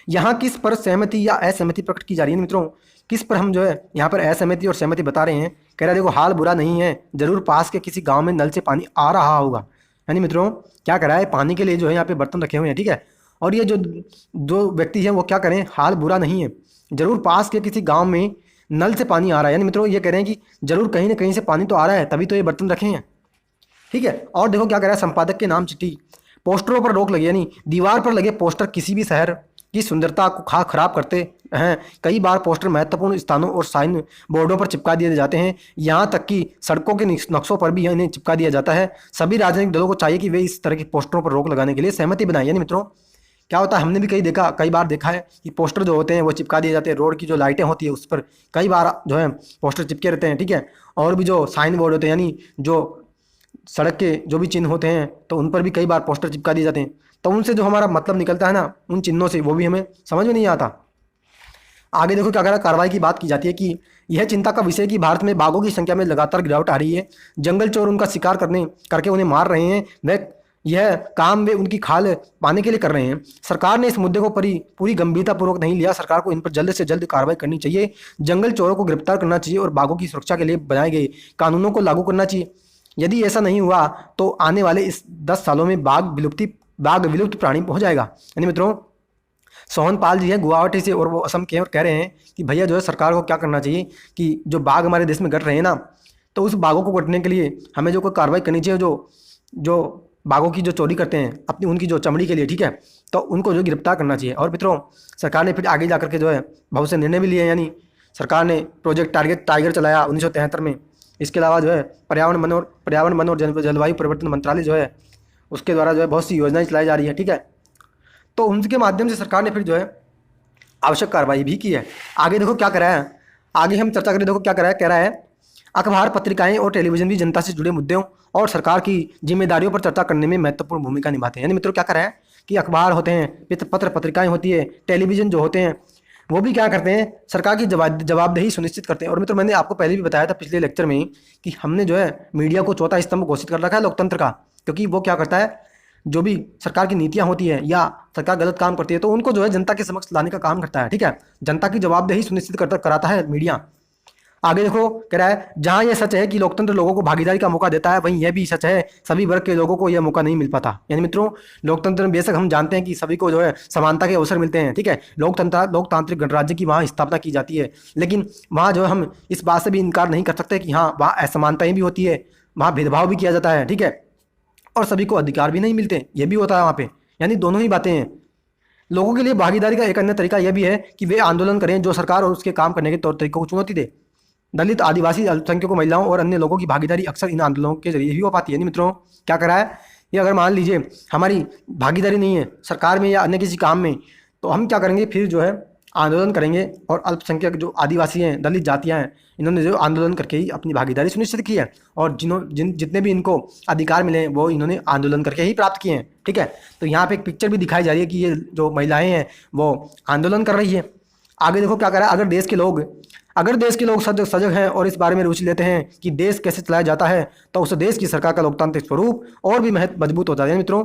[SPEAKER 1] यहाँ किस पर सहमति या असहमति प्रकट की जा रही है। मित्रों किस पर हम जो है यहाँ पर असहमति और सहमति बता रहे हैं। कह रहा है देखो हाल बुरा नहीं है, जरूर पास के किसी गांव में नल से पानी आ रहा होगा। यानी मित्रों क्या कर रहा है, पानी के लिए जो है यहाँ पे बर्तन रखे हुए हैं। ठीक है, और ये जो व्यक्ति है वो क्या करें, हाल बुरा नहीं है, जरूर पास के किसी गाँव में नल से पानी आ रहा है। यानी मित्रों ये कह रहे हैं कि जरूर कहीं ना कहीं से पानी तो आ रहा है, तभी तो ये बर्तन रखे हैं। ठीक है, और देखो क्या कह रहा है, संपादक के नाम चिट्ठी, पोस्टरों पर रोक लगी। यानी दीवार पर लगे पोस्टर किसी भी शहर की सुंदरता को खराब करते हैं। कई बार पोस्टर महत्वपूर्ण स्थानों और साइन बोर्डों पर चिपका दिए जाते हैं, यहाँ तक कि सड़कों के नक्शों पर भी इन्हें चिपका दिया जाता है। सभी राजनीतिक दलों को चाहिए कि वे इस तरह के पोस्टरों पर रोक लगाने के लिए सहमति बनाएं। यानी मित्रों क्या होता है, हमने भी कई बार देखा है कि पोस्टर जो होते हैं वो चिपका दिए जाते हैं। रोड की जो लाइटें होती है उस पर कई बार जो है पोस्टर चिपके रहते हैं। ठीक है, और भी जो साइन बोर्ड होते हैं, यानी जो सड़क के जो भी चिन्ह होते हैं तो उन पर भी कई बार पोस्टर चिपका दिए जाते हैं। तो उनसे जो हमारा मतलब निकलता है ना उन चिन्हों से, वो भी हमें समझ में नहीं आता। आगे देखो क्या कह रहा है, कार्रवाई की बात की जाती है कि यह चिंता का विषय कि भारत में बाघों की संख्या में लगातार गिरावट आ रही है। जंगल चोर उनका शिकार करके उन्हें मार रहे हैं। वह यह काम वे उनकी खाल पाने के लिए कर रहे हैं। सरकार ने इस मुद्दे को पूरी गंभीरतापूर्वक नहीं लिया। सरकार को इन पर जल्द से जल्द कार्रवाई करनी चाहिए। जंगल चोरों को गिरफ्तार करना चाहिए और बाघों की सुरक्षा के लिए बनाए गए कानूनों को लागू करना चाहिए। यदि ऐसा नहीं हुआ तो आने वाले इस 10 सालों में बाघ विलुप्त प्राणी हो जाएगा। यानी मित्रों सोहन पाल जी हैं गुवाहाटी से और वो असम के, और कह रहे हैं कि भैया जो है सरकार को क्या करना चाहिए कि जो बाघ हमारे देश में घट रहे हैं ना, तो उस बाघों को घटने के लिए हमें जो कोई कार्रवाई करनी चाहिए। जो बाघों की जो चोरी करते हैं अपनी उनकी जो चमड़ी के लिए, ठीक है, तो उनको जो गिरफ्तार करना चाहिए। और मित्रों सरकार ने फिर आगे जा करके जो है बहुत से निर्णय भी लिए। यानी सरकार ने प्रोजेक्ट टाइगर चलाया 1973 में। इसके अलावा जो है पर्यावरण वन और जलवायु परिवर्तन मंत्रालय जो है उसके द्वारा जो है बहुत सी योजनाएं चलाई जा रही है। ठीक है, तो उनके माध्यम से सरकार ने फिर जो है आवश्यक कार्रवाई भी की है। आगे देखो क्या करा है, आगे हम चर्चा करें। देखो क्या करा है, कह रहा है अखबार, पत्रिकाएं और टेलीविजन भी जनता से जुड़े मुद्दों और सरकार की जिम्मेदारियों पर चर्चा करने में महत्वपूर्ण भूमिका निभाते हैं। यानी मित्रों क्या करा है कि अखबार होते हैं, पत्रिकाएं होती है, टेलीविजन जो होते हैं, वो भी क्या करते हैं, सरकार की जवाबदेही सुनिश्चित करते हैं। और मित्रों मैंने आपको पहले भी बताया था पिछले लेक्चर में कि हमने जो है मीडिया को चौथा स्तंभ घोषित कर रखा है लोकतंत्र का, क्योंकि वो क्या करता है, जो भी सरकार की नीतियां होती है या सरकार गलत काम करती है तो उनको जो है जनता के समक्ष लाने का काम करता है। ठीक है, जनता की जवाबदेही सुनिश्चित कराता है मीडिया। आगे देखो कह रहा है जहां यह सच है कि लोकतंत्र लोगों को भागीदारी का मौका देता है, वहीं यह भी सच है सभी वर्ग के लोगों को यह मौका नहीं मिल पाता। यानी मित्रों लोकतंत्र में बेशक हम जानते हैं कि सभी को जो है समानता के अवसर मिलते हैं। ठीक है, लोकतांत्रिक गणराज्य की वहाँ स्थापना की जाती है, लेकिन वहाँ जो है हम इस बात से भी इनकार नहीं कर सकते कि हाँ वहाँ असमानताएं भी होती है, वहाँ भेदभाव भी किया जाता है। ठीक है, और सभी को अधिकार भी नहीं मिलते, ये भी होता है वहाँ पे। यानी दोनों ही बातें हैं। लोगों के लिए भागीदारी का एक अन्य तरीका यह भी है कि वे आंदोलन करें जो सरकार और उसके काम करने के तौर तरीकों को चुनौती दे। दलित, आदिवासी, अल्पसंख्यकों, महिलाओं और अन्य लोगों की भागीदारी अक्सर इन आंदोलनों के जरिए ही हो पाती है। यानी मित्रों क्या करा है, ये अगर मान लीजिए हमारी भागीदारी नहीं है सरकार में या अन्य किसी काम में, तो हम क्या करेंगे, फिर जो है आंदोलन करेंगे। और अल्पसंख्यक जो आदिवासी हैं, दलित जातियाँ हैं, इन्होंने जो आंदोलन करके ही अपनी भागीदारी सुनिश्चित की है। और जितने भी इनको अधिकार मिले वो इन्होंने आंदोलन करके ही प्राप्त किए हैं। ठीक है, तो यहाँ पे एक पिक्चर भी दिखाई जा रही है कि ये जो महिलाएं हैं वो आंदोलन कर रही है। आगे देखो क्या करा है, अगर देश के लोग सजग हैं और इस बारे में रुचि लेते हैं कि देश कैसे चलाया जाता है, तो उस देश की सरकार का लोकतांत्रिक स्वरूप और भी मजबूत होता है। मित्रों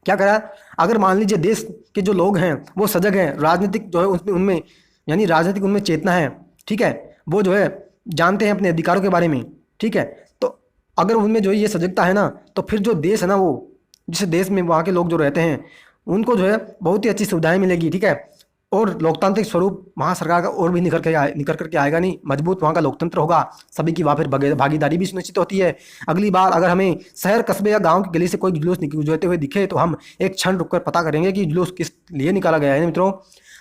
[SPEAKER 1] क्या करा, अगर मान लीजिए देश के जो लोग हैं वो सजग हैं, राजनीतिक जो है उनमें यानी राजनीतिक उनमें चेतना है। ठीक है, वो जो है जानते हैं अपने अधिकारों के बारे में। ठीक है, तो अगर उनमें जो है ये सजगता है ना, तो फिर जो देश है ना, वो जिस देश में वहाँ के लोग जो रहते हैं उनको जो है बहुत ही अच्छी सुविधाएं मिलेगी। ठीक है, और लोकतांत्रिक स्वरूप वहाँ सरकार का और भी निखर करके आएगा। नहीं, मजबूत वहाँ का लोकतंत्र होगा, सभी की वहाँ फिर भागीदारी भी सुनिश्चित होती है। अगली बार अगर हमें शहर, कस्बे या गांव की गली से कोई जुलूस गुजरते हुए दिखे तो हम एक क्षण रुककर पता करेंगे कि जुलूस किस लिए निकाला गया है। मित्रों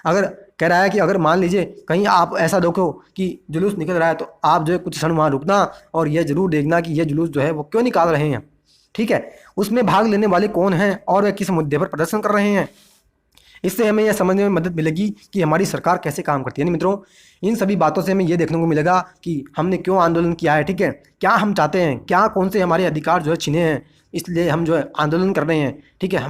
[SPEAKER 1] अगर कह रहा है कि अगर मान लीजिए कहीं आप ऐसा देखो कि जुलूस निकल रहा है तो आप जो है कुछ क्षण वहाँ रुकना और यह जरूर देखना कि यह जुलूस जो है वो क्यों निकाल रहे हैं, ठीक है, उसमें भाग लेने वाले कौन हैं और वह किस मुद्दे पर प्रदर्शन कर रहे हैं। इससे हमें यह समझने में मदद मिलेगी कि हमारी सरकार कैसे काम करती है। यानी मित्रों, इन सभी बातों से हमें यह देखने को मिलेगा कि हमने क्यों आंदोलन किया है, ठीक है, क्या हम चाहते हैं, क्या कौन से हमारे अधिकार जो है छिने हैं, इसलिए हम जो है आंदोलन कर रहे हैं, ठीक है,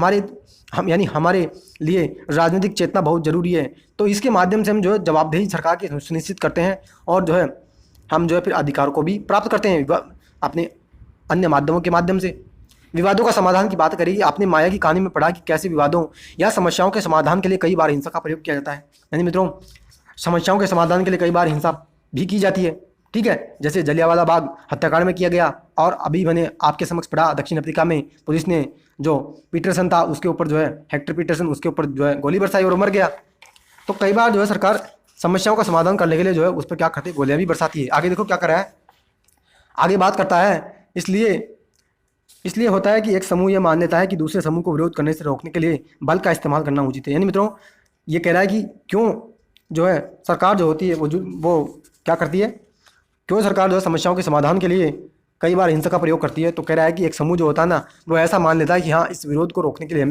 [SPEAKER 1] हमारे लिए राजनीतिक चेतना बहुत ज़रूरी है। तो इसके माध्यम से हम जो है जवाबदेही सरकार की सुनिश्चित करते हैं और जो है हम जो है फिर अधिकारों को भी प्राप्त करते हैं अपने अन्य माध्यमों के माध्यम से। विवादों का समाधान की बात करी, आपने माया की कहानी में पढ़ा कि कैसे विवादों या समस्याओं के समाधान के लिए कई बार हिंसा का प्रयोग किया जाता है। यानी मित्रों, समस्याओं के समाधान के लिए कई बार हिंसा भी की जाती है, ठीक है, जैसे जलियांवाला बाग हत्याकांड में किया गया। और अभी मैंने आपके समक्ष पढ़ा, दक्षिण अफ्रीका में पुलिस ने जो पीटरसन था उसके ऊपर जो है, हेक्टर पीटरसन, उसके ऊपर जो है गोली बरसाई और मर गया। तो कई बार जो है सरकार समस्याओं का समाधान करने के लिए जो है उस पर क्या करती है, गोलियां भी बरसाती है। आगे देखो क्या कर रहा है, आगे बात करता है, इसलिए होता है कि एक समूह यह मान लेता है कि दूसरे समूह को विरोध करने से रोकने के लिए बल का इस्तेमाल करना उचित है। यानी मित्रों, ये कह रहा है कि क्यों जो है सरकार जो होती है वो क्या करती है, क्यों सरकार जो है समस्याओं के समाधान के लिए कई बार हिंसा का प्रयोग करती है। तो कह रहा है कि एक समूह जो होता है ना, वो ऐसा मान लेता है कि हाँ, इस विरोध को रोकने के लिए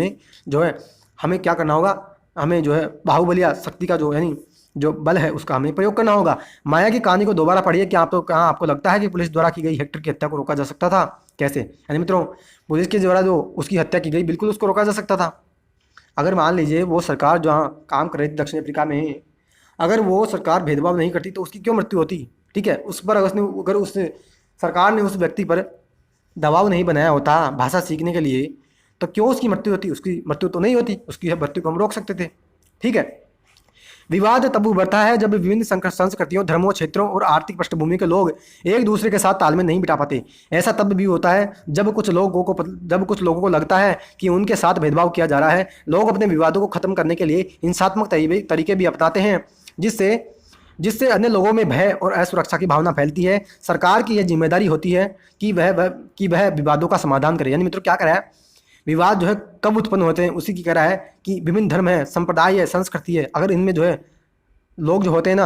[SPEAKER 1] हमें क्या करना होगा, हमें जो है बाहुबली या शक्ति का जो यानी जो बल है उसका हमें प्रयोग करना होगा। माया की कहानी को दोबारा पढ़िए कि कहाँ आपको लगता है कि पुलिस द्वारा की गई हेक्टर की हत्या को रोका जा सकता था, कैसे। यानी मित्रों, पुलिस के द्वारा जो उसकी हत्या की गई, बिल्कुल उसको रोका जा सकता था। अगर मान लीजिए वो सरकार जहाँ काम कर रही थी दक्षिण अफ्रीका में, अगर वो सरकार भेदभाव नहीं करती तो उसकी क्यों मृत्यु होती, ठीक है। उस पर अगर उस सरकार ने उस व्यक्ति पर दबाव नहीं बनाया होता भाषा सीखने के लिए, तो क्यों उसकी मृत्यु होती, उसकी मृत्यु तो नहीं होती, उसकी मृत्यु को हम रोक सकते थे, ठीक है। विवाद तब उभरता है जब विभिन्न संस्कृतियों, धर्मों, क्षेत्रों और आर्थिक पृष्ठभूमि के लोग एक दूसरे के साथ तालमेल नहीं बिठा पाते। ऐसा तब भी होता है जब कुछ लोगों को लगता है कि उनके साथ भेदभाव किया जा रहा है। लोग अपने विवादों को खत्म करने के लिए हिंसात्मक तरीके भी अपनाते हैं, जिससे अन्य लोगों में भय और असुरक्षा की भावना फैलती है। सरकार की यह जिम्मेदारी होती है कि वह विवादों का समाधान करे। यानी मित्रों, क्या करा है, विवाद जो है कब उत्पन्न होते हैं, उसी की कह रहा है कि विभिन्न धर्म है, संप्रदाय है, संस्कृति है, अगर इनमें जो है लोग जो होते हैं ना,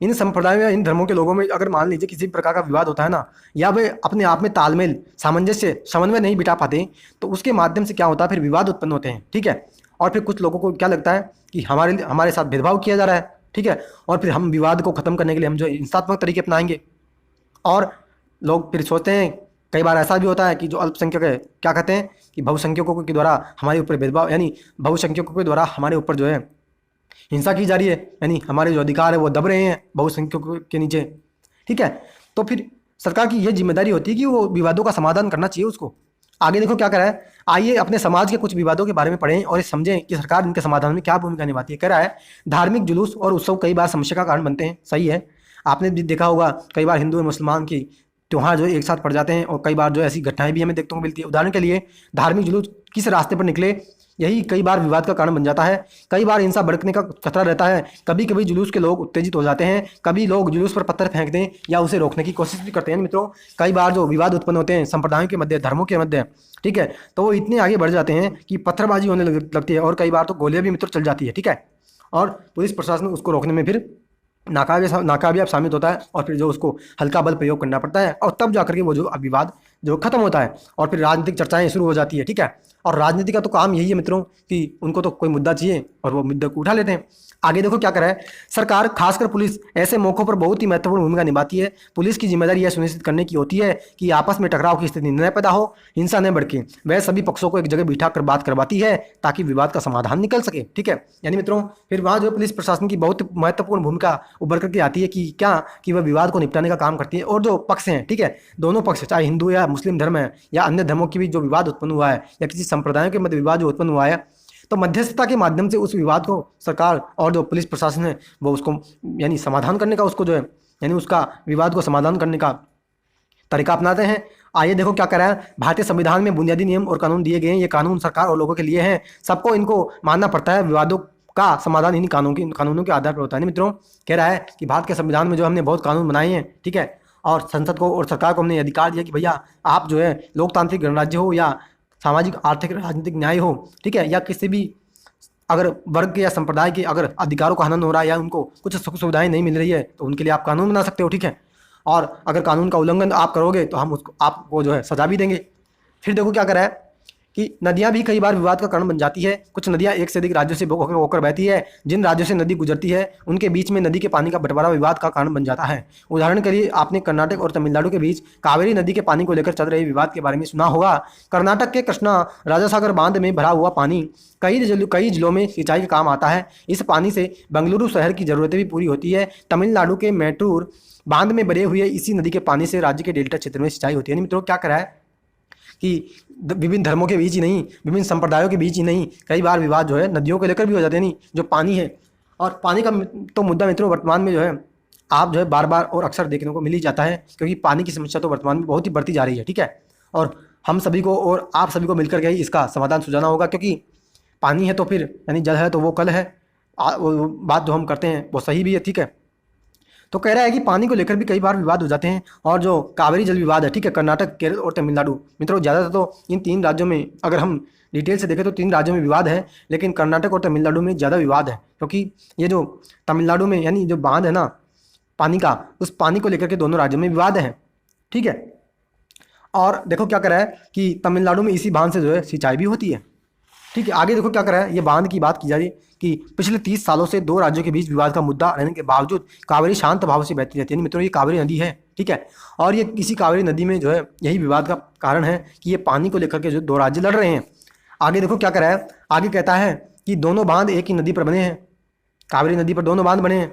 [SPEAKER 1] इन संप्रदायों या इन धर्मों के लोगों में अगर मान लीजिए किसी प्रकार का विवाद होता है ना, या वे अपने आप में तालमेल, सामंजस्य, समन्वय नहीं बिठा पाते, तो उसके माध्यम से क्या होता है, फिर विवाद उत्पन्न होते हैं, ठीक है। और फिर कुछ लोगों को क्या लगता है कि हमारे साथ भेदभाव किया जा रहा है, ठीक है, और फिर हम विवाद को खत्म करने के लिए हम जो हिंसात्मक तरीके अपनाएंगे। और लोग फिर सोचते हैं, कई बार ऐसा भी होता है कि जो अल्पसंख्यक है, क्या कहते हैं कि बहुसंख्यकों के द्वारा हमारे ऊपर भेदभाव, यानी बहुसंख्यकों के द्वारा हमारे ऊपर जो है हिंसा की जा रही है, यानी हमारे जो अधिकार है वो दब रहे हैं बहुसंख्यकों के नीचे, ठीक है। तो फिर सरकार की यह जिम्मेदारी होती है कि वो विवादों का समाधान करना चाहिए उसको। आगे देखो क्या कह रहा है, आइए अपने समाज के कुछ विवादों के बारे में पढ़ें और समझें कि सरकार इनके समाधान में क्या भूमिका निभाती है। कह रहा है, धार्मिक जुलूस और उत्सव कई बार समस्या का कारण बनते हैं, सही है। आपने भी देखा होगा कई बार हिंदू और मुसलमान की त्योहार जो एक साथ पड़ जाते हैं और कई बार जो ऐसी घटनाएं भी हमें देखने को मिलती है। उदाहरण के लिए धार्मिक जुलूस किस रास्ते पर निकले, यही कई बार विवाद का कारण बन जाता है। कई बार हिंसा भड़कने का खतरा रहता है। कभी कभी जुलूस के लोग उत्तेजित हो जाते हैं, कभी लोग जुलूस पर पत्थर फेंक दें या उसे रोकने की कोशिश भी करते हैं। मित्रों, कई बार जो विवाद उत्पन्न होते हैं संप्रदायों के मध्य, धर्मों के मध्य, ठीक है, तो वो इतने आगे बढ़ जाते हैं कि पत्थरबाजी होने लगती है और कई बार तो गोलियां भी मित्रों चल जाती है, ठीक है। और पुलिस प्रशासन उसको रोकने में फिर नाकामयाब साबित होता है और फिर जो उसको हल्का बल प्रयोग करना पड़ता है और तब जाकर के वो जो विवाद जो खत्म होता है और फिर राजनीतिक चर्चाएं शुरू हो जाती है, ठीक है। और राजनीति का तो काम यही है मित्रों कि उनको तो कोई मुद्दा चाहिए और वो मुद्दे को उठा लेते हैं। आगे देखो क्या कर रहा है, सरकार खासकर पुलिस ऐसे मौकों पर बहुत ही महत्वपूर्ण भूमिका निभाती है। पुलिस की जिम्मेदारी यह सुनिश्चित करने की होती है कि आपस में टकराव की स्थिति न पैदा हो, हिंसा न बढ़के। वह सभी पक्षों को एक जगह बिठा कर बात करवाती है ताकि विवाद का समाधान निकल सके, ठीक है। यानी मित्रों, फिर वहाँ जो पुलिस प्रशासन की बहुत महत्वपूर्ण भूमिका उभर करके आती है कि वह विवाद को निपटाने का काम करती है। और जो पक्ष हैं, ठीक है, दोनों पक्ष, चाहे हिंदू या मुस्लिम धर्म है या अन्य धर्मों की भी जो विवाद उत्पन्न हुआ है या किसी संप्रदायों के मध्य विवाद जो उत्पन्न हुआ है, तो मध्यस्थता के माध्यम से उस विवाद को सरकार और जो पुलिस प्रशासन है वो उसको यानी समाधान करने का, उसको जो है यानी उसका विवाद को समाधान करने का तरीका अपनाते हैं। आइए देखो क्या कर रहा है, भारतीय संविधान में बुनियादी नियम और कानून दिए गए हैं। ये कानून सरकार और लोगों के लिए हैं, सबको इनको मानना पड़ता है। विवादों का समाधान इन्हीं कानूनों के आधार पर होता है। मित्रों, कह रहा है कि भारत के संविधान में जो हमने बहुत कानून बनाए हैं, ठीक है, और संसद को और सरकार को हमने अधिकार दिया कि भैया आप जो है लोकतांत्रिक गणराज्य हो या सामाजिक आर्थिक राजनीतिक न्याय हो, ठीक है, या किसी भी अगर वर्ग के या संप्रदाय के अगर अधिकारों का हनन हो रहा है या उनको कुछ सुख सुविधाएं नहीं मिल रही है तो उनके लिए आप कानून बना सकते हो, ठीक है। और अगर कानून का उल्लंघन आप करोगे तो हम उसको आपको जो है सजा भी देंगे। फिर देखो क्या करा है कि नदियां भी कई बार विवाद का कारण बन जाती है। कुछ नदियां एक से अधिक राज्यों से होकर बहती है। जिन राज्यों से नदी गुजरती है उनके बीच में नदी के पानी का बंटवारा विवाद का कारण बन जाता है। उदाहरण के लिए आपने कर्नाटक और तमिलनाडु के बीच कावेरी नदी के पानी को लेकर चल रहे विवाद के बारे में सुना होगा। कर्नाटक के कृष्णा राजासागर बांध में भरा हुआ पानी कई जिलों में सिंचाई के काम आता है। इस पानी से बेंगलुरु शहर की जरूरतें भी पूरी होती है। तमिलनाडु के मैटूर बांध में भरे हुए इसी नदी के पानी से राज्य के डेल्टा क्षेत्र में सिंचाई होती है। यानी मित्रों क्या करा है कि विभिन्न धर्मों के बीच ही नहीं, विभिन्न संप्रदायों के बीच ही नहीं, कई बार विवाद जो है नदियों को लेकर भी हो जाते हैं। नहीं, जो पानी है और पानी का तो मुद्दा मित्रों वर्तमान में जो है आप जो है बार बार और अक्सर देखने को मिल ही जाता है, क्योंकि पानी की समस्या तो वर्तमान में बहुत ही बढ़ती जा रही है, ठीक है। और हम सभी को और आप सभी को मिलकर के ही इसका समाधान सुझाना होगा, क्योंकि पानी है तो फिर यानी जल है तो वो कल है। वो बात जो हम करते हैं वो सही भी है, ठीक है। तो कह रहा है कि पानी को लेकर भी कई बार विवाद हो जाते हैं। और जो कावेरी जल विवाद है, ठीक है, कर्नाटक, केरल और तमिलनाडु, मित्रों ज़्यादातर तो इन 3 राज्यों में अगर हम डिटेल से देखें तो 3 राज्यों में विवाद है, लेकिन कर्नाटक और तमिलनाडु में ज़्यादा विवाद है, क्योंकि ये जो तमिलनाडु में यानी जो बांध है ना पानी का, उस पानी को लेकर के दोनों राज्यों में विवाद है, ठीक है। और देखो क्या करा है कि तमिलनाडु में इसी बांध से जो है सिंचाई भी होती है, ठीक है। आगे देखो क्या करा है, ये बांध की बात की जा रही है कि पिछले 30 सालों से 2 राज्यों के बीच विवाद का मुद्दा रहने के बावजूद कावेरी शांत भाव से बहती रहती है। यानी मित्रों ये कावेरी नदी है, ठीक है। और ये इसी कावेरी नदी में जो है यही विवाद का कारण है कि ये पानी को लेकर के जो 2 राज्य लड़ रहे हैं। आगे देखो क्या करा है, आगे कहता है कि दोनों बांध एक ही नदी पर बने हैं। कावेरी नदी पर दोनों बांध बने हैं।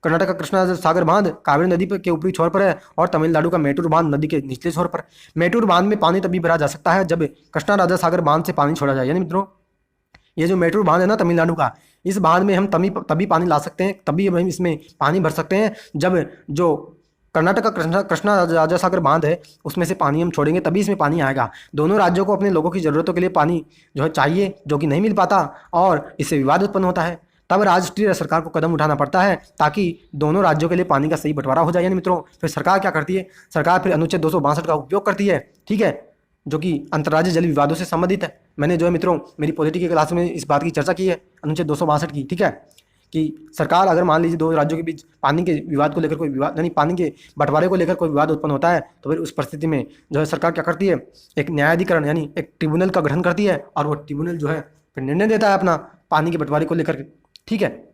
[SPEAKER 1] कर्नाटक का कृष्णा सागर बांध कावेरी नदी के ऊपरी छोर पर है और तमिलनाडु का मेटूर बांध नदी के निचले छोर पर। मेटूर बांध में पानी तभी भरा जा सकता है जब कृष्णा राजा सागर बांध से पानी छोड़ा जाए। यानी मित्रों ये जो मेटूर बांध है ना तमिलनाडु का, इस बांध में हम तभी पानी ला सकते हैं, तभी हम इसमें पानी भर सकते हैं जब जो कर्नाटक का कृष्णा राजा सागर बांध है उसमें से पानी हम छोड़ेंगे, तभी इसमें पानी आएगा। दोनों राज्यों को अपने लोगों की ज़रूरतों के लिए पानी जो है चाहिए, जो कि नहीं मिल पाता और इससे विवाद उत्पन्न होता है। तब राष्ट्रीय सरकार को कदम उठाना पड़ता है ताकि दोनों राज्यों के लिए पानी का सही बंटवारा हो जाए। यानी मित्रों फिर सरकार क्या करती है, सरकार फिर अनुच्छेद 262 का उपयोग करती है, ठीक है, जो कि अंतर्राज्यीय जल विवादों से संबंधित है। मैंने जो है मित्रों मेरी पॉलिटी की क्लास में इस बात की चर्चा की है, अनुच्छेद 262 की, ठीक है, कि सरकार अगर मान लीजिए 2 राज्यों के बीच पानी के विवाद को लेकर कोई विवाद यानी पानी के बंटवारे को लेकर कोई विवाद उत्पन्न होता है तो फिर उस परिस्थिति में जो है सरकार क्या करती है, एक न्यायाधिकरण यानी एक ट्रिब्यूनल का गठन करती है और वो ट्रिब्यूनल जो है फिर निर्णय देता है अपना पानी के बंटवारे को लेकर के, ठीक है।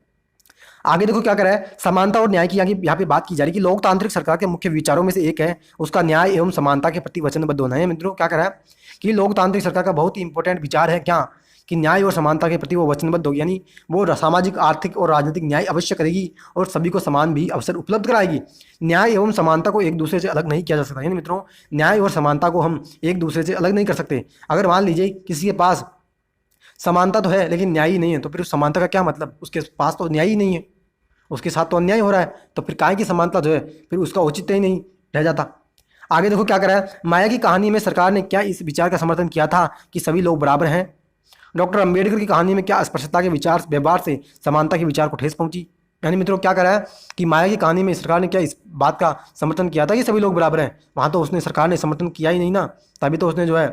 [SPEAKER 1] आगे देखो क्या करा है, समानता और न्याय की यहाँ पे बात की जा रही है कि लोकतांत्रिक सरकार के मुख्य विचारों में से एक है उसका न्याय एवं समानता के प्रति वचनबद्ध होना है। मित्रों क्या करा है कि लोकतांत्रिक सरकार का बहुत ही इंपॉर्टेंट विचार है क्या कि न्याय और समानता के प्रति वो वचनबद्ध होगी, यानी वो सामाजिक, आर्थिक और राजनीतिक न्याय अवश्य करेगी और सभी को समान भी अवसर उपलब्ध कराएगी। न्याय एवं समानता को एक दूसरे से अलग नहीं किया जा सकता। यानी मित्रों न्याय और समानता को हम एक दूसरे से अलग नहीं कर सकते। अगर मान लीजिए किसी के पास समानता तो है लेकिन न्याय ही नहीं है तो फिर उस समानता का क्या मतलब, उसके पास तो न्याय ही नहीं है, उसके साथ तो अन्याय हो रहा है, तो फिर काय की समानता जो है फिर उसका औचित्य ही नहीं रह जाता। आगे देखो क्या करा है, माया की कहानी में सरकार ने क्या इस विचार का समर्थन किया था कि सभी लोग बराबर हैं। डॉक्टर अंबेडकर की कहानी में क्या अस्पृश्यता के विचार व्यवहार से समानता के विचार को ठेस पहुंची। यानी मित्रों क्या करा है कि माया की कहानी में सरकार ने क्या इस बात का समर्थन किया था कि सभी लोग बराबर हैं, वहाँ तो उसने सरकार ने समर्थन किया ही नहीं ना, तभी तो उसने जो है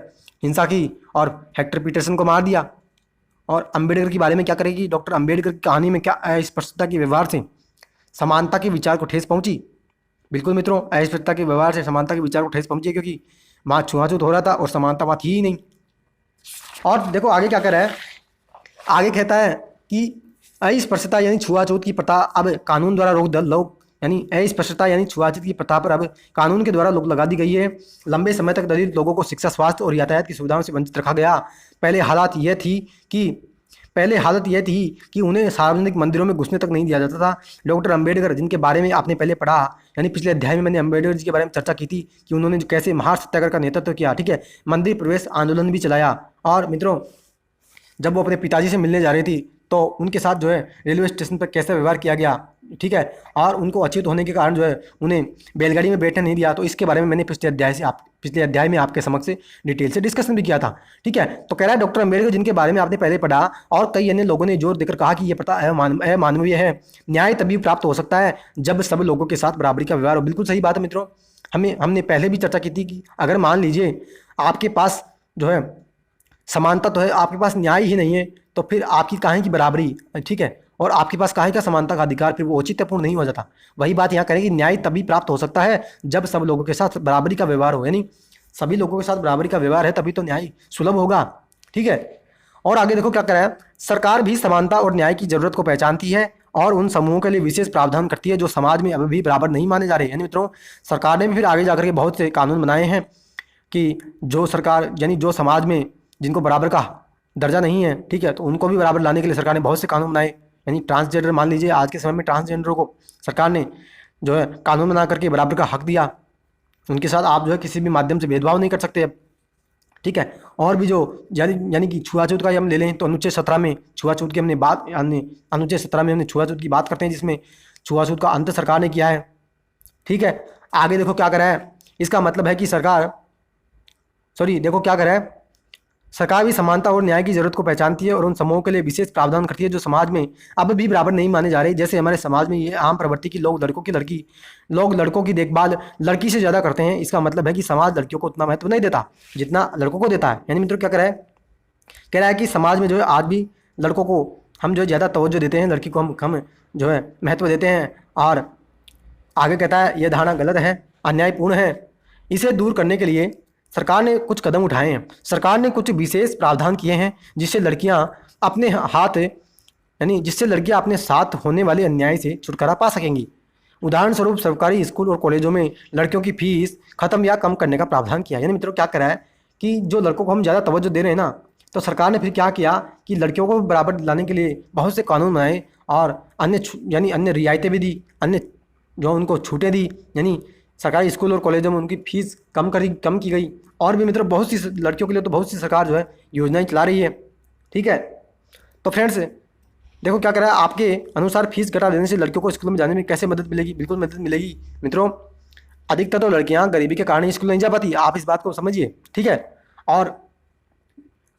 [SPEAKER 1] हिंसा की और हेक्टर पीटरसन को मार दिया। और अंबेडकर के बारे में क्या करेगी, डॉक्टर अंबेडकर की कहानी में क्या अस्पृश्यता के व्यवहार से समानता के विचार को ठेस पहुंची। बिल्कुल मित्रों अस्पृश्यता के व्यवहार से समानता के विचार को ठेस पहुंची, क्योंकि वहाँ छुआछूत हो रहा था और समानता वहाँ थी ही नहीं। और देखो आगे क्या कर रहा है, आगे कहता है कि अस्पृश्यता यानी छुआछूत की प्रथा अब कानून द्वारा रोक लोग यानी अस्पृश्यता यानी छुआछूत की प्रथा पर अब कानून के द्वारा रोक लगा दी गई है। लंबे समय तक दलित लोगों को शिक्षा, स्वास्थ्य और यातायात की सुविधाओं से वंचित रखा गया। पहले हालत यह थी कि उन्हें सार्वजनिक मंदिरों में घुसने तक नहीं दिया जाता था। डॉक्टर अंबेडकर जिनके बारे में आपने पहले पढ़ा, यानी पिछले अध्याय में मैंने अंबेडकर जी के बारे में चर्चा की थी कि उन्होंने कैसे महार सत्याग्रह का नेतृत्व किया, ठीक है, मंदिर प्रवेश आंदोलन भी चलाया। और मित्रों जब वो अपने पिताजी से मिलने जा रही थी तो उनके साथ जो है रेलवे स्टेशन पर कैसा व्यवहार किया गया, ठीक है, और उनको अचेत होने के कारण जो है उन्हें बैलगाड़ी में बैठने नहीं दिया। तो इसके बारे में मैंने पिछले अध्याय में आपके समक्ष से डिटेल से डिस्कशन भी किया था, ठीक है। तो कह रहा है डॉक्टर अंबेडकर जिनके बारे में आपने पहले पढ़ा और कई अन्य लोगों ने जोर देकर कहा कि यह प्रथा अमानवीय है, न्याय तभी प्राप्त हो सकता है जब सब लोगों के साथ बराबरी का व्यवहार हो। बिल्कुल सही बात है मित्रों, हमने पहले भी चर्चा की थी कि अगर मान लीजिए आपके पास जो है समानता तो है, आपके पास न्याय ही नहीं है, तो फिर आपकी काहे की बराबरी, ठीक है, और आपके पास काहे का समानता का अधिकार फिर वो औचित्यपूर्ण नहीं हो जाता। वही बात यहाँ करें कि न्याय तभी प्राप्त हो सकता है जब सब लोगों के साथ बराबरी का व्यवहार हो, यानी सभी लोगों के साथ बराबरी का व्यवहार है तभी तो न्याय सुलभ होगा, ठीक है। और आगे देखो क्या करा है, सरकार भी समानता और न्याय की जरूरत को पहचानती है और उन समूहों के लिए विशेष प्रावधान करती है जो समाज में अभी भी बराबर नहीं माने जा रहे। यानी मित्रों, सरकार ने भी फिर आगे जाकर के बहुत से कानून बनाए हैं कि जो सरकार यानी जो समाज में जिनको बराबर का दर्जा नहीं है, ठीक है, तो उनको भी बराबर लाने के लिए सरकार ने बहुत से कानून बनाए। यानी ट्रांसजेंडर मान लीजिए, आज के समय में ट्रांसजेंडरों को सरकार ने जो है कानून बना करके बराबर का हक दिया, उनके साथ आप जो है किसी भी माध्यम से भेदभाव नहीं कर सकते अब, ठीक है। और भी जो यानी कि छुआछूत का ही हम ले लें तो अनुच्छेद 17 में छुआछूत की हमने बात, अनुच्छेद 17 में हमने छुआछूत की बात करते हैं जिसमें छुआछूत का अंत सरकार ने किया है, ठीक है। आगे देखो क्या करा है, इसका मतलब है कि देखो क्या करा है, सरकार भी समानता और न्याय की जरूरत को पहचानती है और उन समूहों के लिए विशेष प्रावधान करती है जो समाज में अब भी बराबर नहीं माने जा रहे। जैसे हमारे समाज में ये आम प्रवृत्ति की लोग लड़कों की देखभाल लड़की से ज़्यादा करते हैं। इसका मतलब है कि समाज लड़कियों को उतना महत्व नहीं देता जितना लड़कों को देता है। यानी मित्रों क्या कह रहा है कि समाज में जो है आज भी लड़कों को हम जो है ज़्यादा तवज्जो देते हैं, लड़की को हम कम जो है महत्व देते हैं। और आगे कहता है यह धारणा गलत है, अन्यायपूर्ण है। इसे दूर करने के लिए सरकार ने कुछ कदम उठाए हैं। सरकार ने कुछ विशेष प्रावधान किए हैं जिससे लड़कियां अपने साथ होने वाले अन्याय से छुटकारा पा सकेंगी। उदाहरण स्वरूप सरकारी स्कूल और कॉलेजों में लड़कियों की फीस खत्म या कम करने का प्रावधान किया। यानी मित्रों क्या करा है कि जो लड़कों को हम ज़्यादा तवज्जो दे रहे हैं ना, तो सरकार ने फिर क्या किया कि लड़कियों को बराबर लाने के लिए बहुत से कानून बनाए और अन्य रियायतें भी दी, अन्य जो उनको छूटें दी। यानी सरकारी स्कूल और कॉलेजों में उनकी फीस कम की गई। और भी मित्रों बहुत सी लड़कियों के लिए तो बहुत सी सरकार जो है योजनाएं चला रही है, ठीक है। तो फ्रेंड्स देखो क्या करा है, आपके अनुसार फीस घटा देने से लड़कियों को स्कूल में जाने में कैसे मदद मिलेगी? बिल्कुल मदद मिलेगी मित्रों। अधिकतर तो लड़कियां गरीबी के कारण स्कूल नहीं जा पाती, आप इस बात को समझिए, ठीक है। और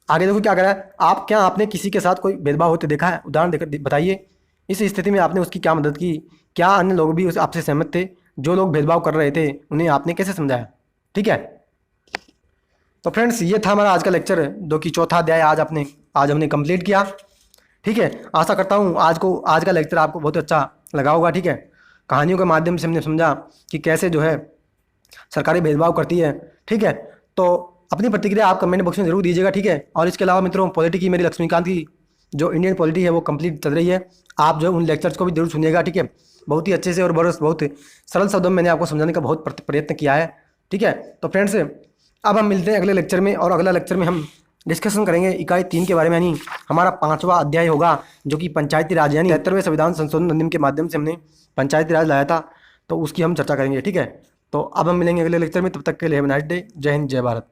[SPEAKER 1] आगे देखो क्या करा है, आपने किसी के साथ कोई भेदभाव होते देखा है? उदाहरण देकर बताइए। इस स्थिति में आपने उसकी क्या मदद की? क्या अन्य लोग भी आपसे सहमत थे? जो लोग भेदभाव कर रहे थे उन्हें आपने कैसे समझाया? ठीक है। तो फ्रेंड्स ये था हमारा आज का लेक्चर, जो कि चौथा अध्याय आज हमने कंप्लीट किया, ठीक है। आशा करता हूँ आज का लेक्चर आपको बहुत अच्छा लगा होगा, ठीक है। कहानियों के माध्यम से हमने समझा कि कैसे जो है सरकारी भेदभाव करती है, ठीक है। तो अपनी प्रतिक्रिया आप कमेंट बॉक्स में जरूर दीजिएगा, ठीक है। और इसके अलावा मित्रों पॉलिटी की मेरी लक्ष्मीकांत की जो इंडियन पॉलिटी है वो कंप्लीट चल रही है, आप जो है उन लेक्चर्स को भी जरूर सुनिएगा, ठीक है। बहुत ही अच्छे से और बहुत सरल शब्दों में मैंने आपको समझाने का बहुत प्रयत्न किया है, ठीक है। तो फ्रेंड्स अब हम मिलते हैं अगले लेक्चर में, और अगला लेक्चर में हम डिस्कशन करेंगे इकाई 3 के बारे में। यानी हमारा 5वां अध्याय होगा जो कि पंचायती राज, यानी 73वें संविधान संशोधन अधिनियम के माध्यम से हमने पंचायती राज लाया था, तो उसकी हम चर्चा करेंगे, ठीक है। तो अब हम मिलेंगे अगले लेक्चर में, तब तक के लिए हैव अ नाइस डे। जय हिंद, जय भारत।